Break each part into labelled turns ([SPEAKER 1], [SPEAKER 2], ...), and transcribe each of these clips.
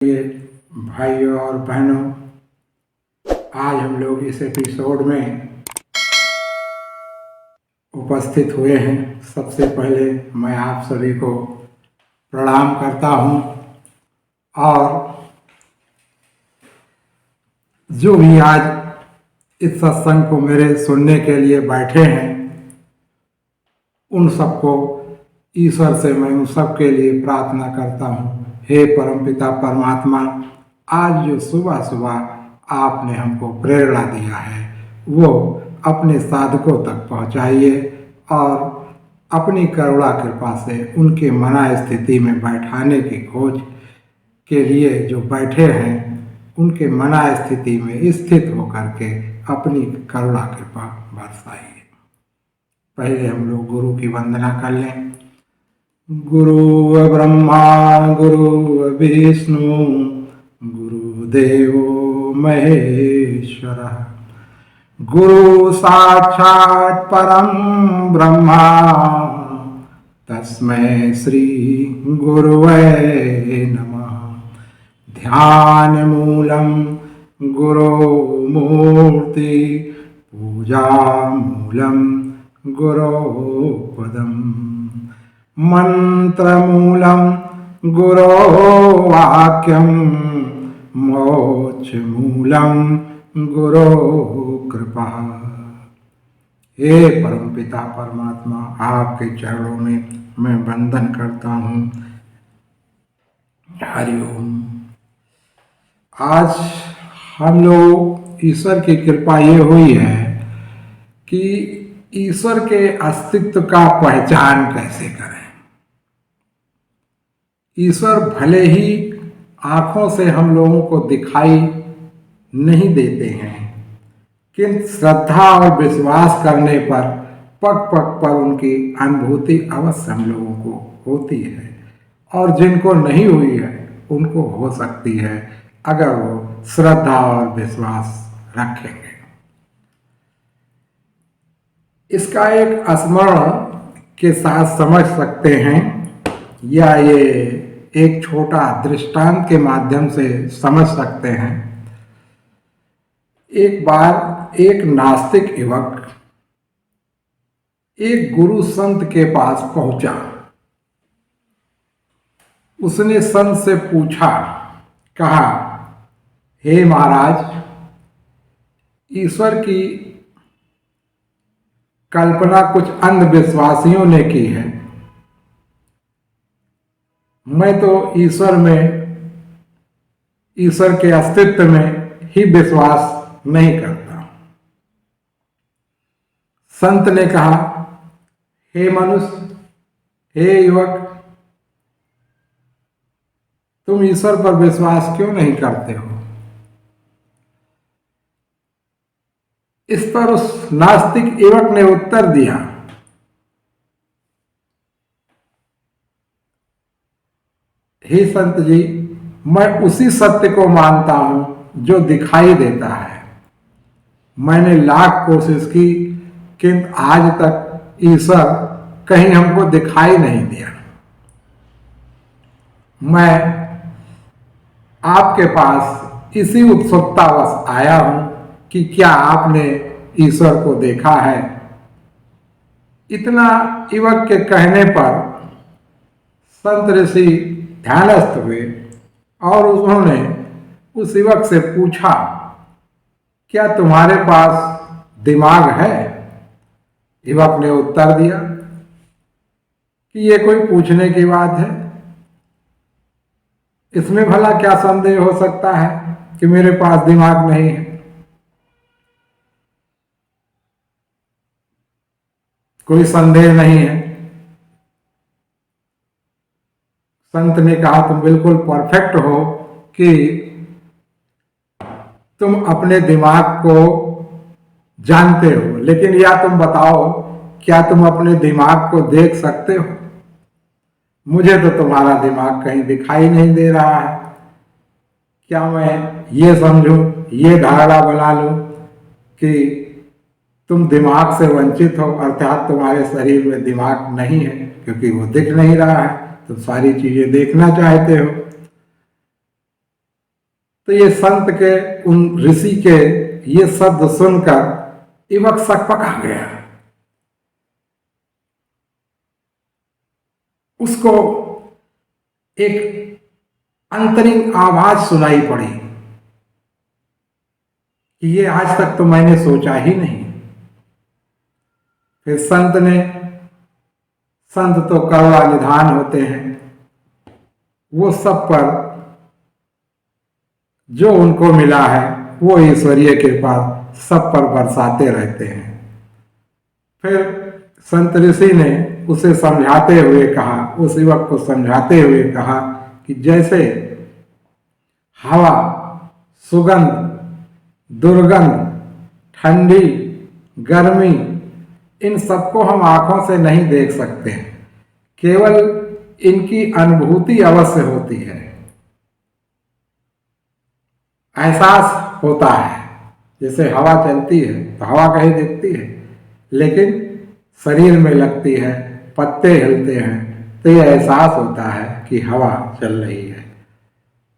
[SPEAKER 1] ये भाइयों और बहनों, आज हम लोग इस एपिसोड में उपस्थित हुए हैं। सबसे पहले मैं आप सभी को प्रणाम करता हूं और जो भी आज इस सत्संग को मेरे सुनने के लिए बैठे हैं, उन सबको ईश्वर से मैं उन सब के लिए प्रार्थना करता हूं। हे परमपिता परमात्मा, आज जो सुबह सुबह आपने हमको प्रेरणा दिया है वो अपने साधकों तक पहुंचाइए और अपनी करुणा कृपा से उनके मना स्थिति में बैठाने की खोज के लिए जो बैठे हैं उनके मना स्थिति में स्थित होकर के अपनी करुणा कृपा बरसाइए। पहले हम लोग गुरु की वंदना कर लें। गुरु ब्रह्मा गुरु विष्णु गुरुदेवो महेश्वरः, गुरु साक्षात् परम ब्रह्मा तस्मै श्री गुरुवे नमः। ध्यान मूलम गुरो मूर्ति, पूजा मूलम गुरो पदम, मंत्रमूलम गुरो वाक्यम, मोक्षमूलम गुरो कृपा। हे परमपिता परमात्मा, आपके चरणों में मैं वंदन करता हूँ। हरिओम। आज हम लोग ईश्वर की कृपा ये हुई है कि ईश्वर के अस्तित्व का पहचान कैसे करें। ईश्वर भले ही आंखों से हम लोगों को दिखाई नहीं देते हैं, किंतु श्रद्धा और विश्वास करने पर पग पग पर उनकी अनुभूति अवश्य हम लोगों को होती है, और जिनको नहीं हुई है उनको हो सकती है अगर वो श्रद्धा और विश्वास रखेंगे। इसका एक स्मरण के साथ समझ सकते हैं या ये एक छोटा दृष्टांत के माध्यम से समझ सकते हैं। एक बार एक नास्तिक युवक एक गुरु संत के पास पहुंचा। उसने संत से पूछा, कहा, हे महाराज, ईश्वर की कल्पना कुछ अंधविश्वासियों ने की है। मैं तो ईश्वर के अस्तित्व में ही विश्वास नहीं करता। संत ने कहा, हे मनुष्य, हे युवक, तुम ईश्वर पर विश्वास क्यों नहीं करते हो? इस पर उस नास्तिक युवक ने उत्तर दिया, हे संत जी, मैं उसी सत्य को मानता हूं जो दिखाई देता है। मैंने लाख कोशिश की, किंतु आज तक ईश्वर कहीं हमको दिखाई नहीं दिया। मैं आपके पास इसी उत्सुकतावश आया हूं कि क्या आपने ईश्वर को देखा है? इतना युवक के कहने पर संत ऋषि ध्यानस्थ हुए और उन्होंने उस युवक से पूछा, क्या तुम्हारे पास दिमाग है? युवक ने उत्तर दिया कि ये कोई पूछने की बात है, इसमें भला क्या संदेह हो सकता है कि मेरे पास दिमाग नहीं है। कोई संदेह नहीं है। संत ने कहा, तुम बिल्कुल परफेक्ट हो कि तुम अपने दिमाग को जानते हो, लेकिन या तुम बताओ, क्या तुम अपने दिमाग को देख सकते हो? मुझे तो तुम्हारा दिमाग कहीं दिखाई नहीं दे रहा है। क्या मैं ये समझूं, ये धारणा बना लूं कि तुम दिमाग से वंचित हो, अर्थात तुम्हारे शरीर में दिमाग नहीं है, क्योंकि वो दिख नहीं रहा है। तुम सारी चीजें देखना चाहते हो। तो ये संत के, उन ऋषि के ये शब्द सुनकर युवक सकपका गया। उसको एक अंतरिंग आवाज सुनाई पड़ी कि ये आज तक तो मैंने सोचा ही नहीं। फिर संत तो करुणा निधान होते हैं, वो सब पर जो उनको मिला है वो ईश्वरीय कृपा सब पर बरसाते रहते हैं। फिर संत ऋषि ने उसे समझाते हुए कहा, उस युवक को समझाते हुए कहा कि जैसे हवा, सुगंध, दुर्गंध, ठंडी, गर्मी, इन सबको हम आंखों से नहीं देख सकते, केवल इनकी अनुभूति अवश्य होती है, एहसास होता है। जैसे हवा चलती है तो हवा कहीं दिखती है, लेकिन शरीर में लगती है, पत्ते हिलते हैं तो यह एहसास होता है कि हवा चल रही है।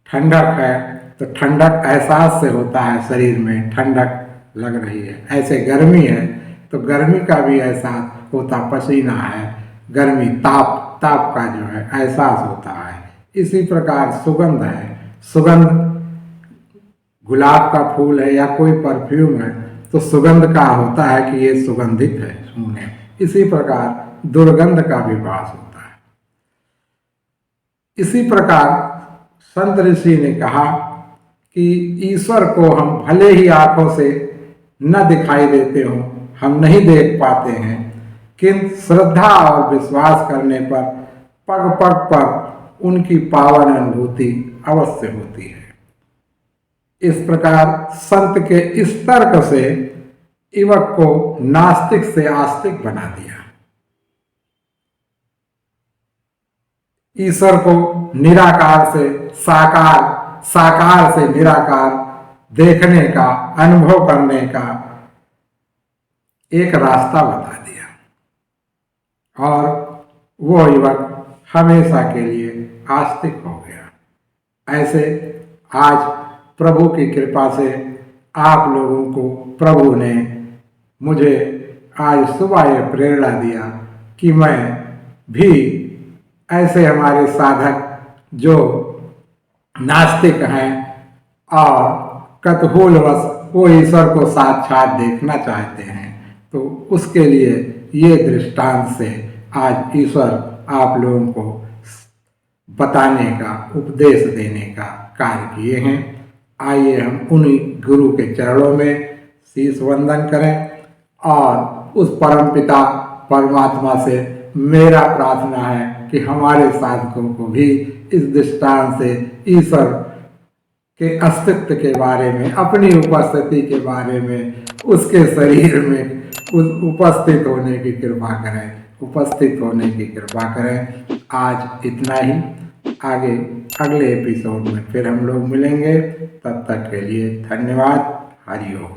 [SPEAKER 1] ठंडक है तो ठंडक एहसास से होता है, शरीर में ठंडक लग रही है। ऐसे गर्मी है तो गर्मी का भी एहसास होता, पसीना है, गर्मी, ताप का जो है एहसास होता है। इसी प्रकार सुगंध है, सुगंध गुलाब का फूल है या कोई परफ्यूम है तो सुगंध का होता है कि ये सुगंधित है सुने। इसी प्रकार दुर्गंध का भी वास होता है। इसी प्रकार संत ऋषि ने कहा कि ईश्वर को हम भले ही आंखों से न दिखाई देते हो, हम नहीं देख पाते हैं, किंतु श्रद्धा और विश्वास करने पर पग पग पर उनकी पावन अनुभूति अवश्य होती है। इस प्रकार संत के इस तर्क से युवक को नास्तिक से आस्तिक बना दिया। ईश्वर को निराकार से साकार, साकार से निराकार देखने का, अनुभव करने का एक रास्ता बता दिया और वो युवक हमेशा के लिए आस्तिक हो गया। ऐसे आज प्रभु की कृपा से आप लोगों को प्रभु ने मुझे आज सुबह यह प्रेरणा दिया कि मैं भी ऐसे हमारे साधक जो नास्तिक हैं और कतहूलवश वो ईश्वर को साक्षात देखना चाहते हैं, तो उसके लिए ये दृष्टांत से आज ईश्वर आप लोगों को बताने का, उपदेश देने का कार्य किए हैं। आइए हम उन्हीं गुरु के चरणों में शीश वंदन करें और उस परमपिता परमात्मा से मेरा प्रार्थना है कि हमारे साधकों को भी इस दृष्टांत से ईश्वर के अस्तित्व के बारे में, अपनी उपस्थिति के बारे में, उसके शरीर में उपस्थित होने की कृपा करें, उपस्थित होने की कृपा करें। आज इतना ही, आगे अगले एपिसोड में फिर हम लोग मिलेंगे। तब तक के लिए धन्यवाद। हरि ओम।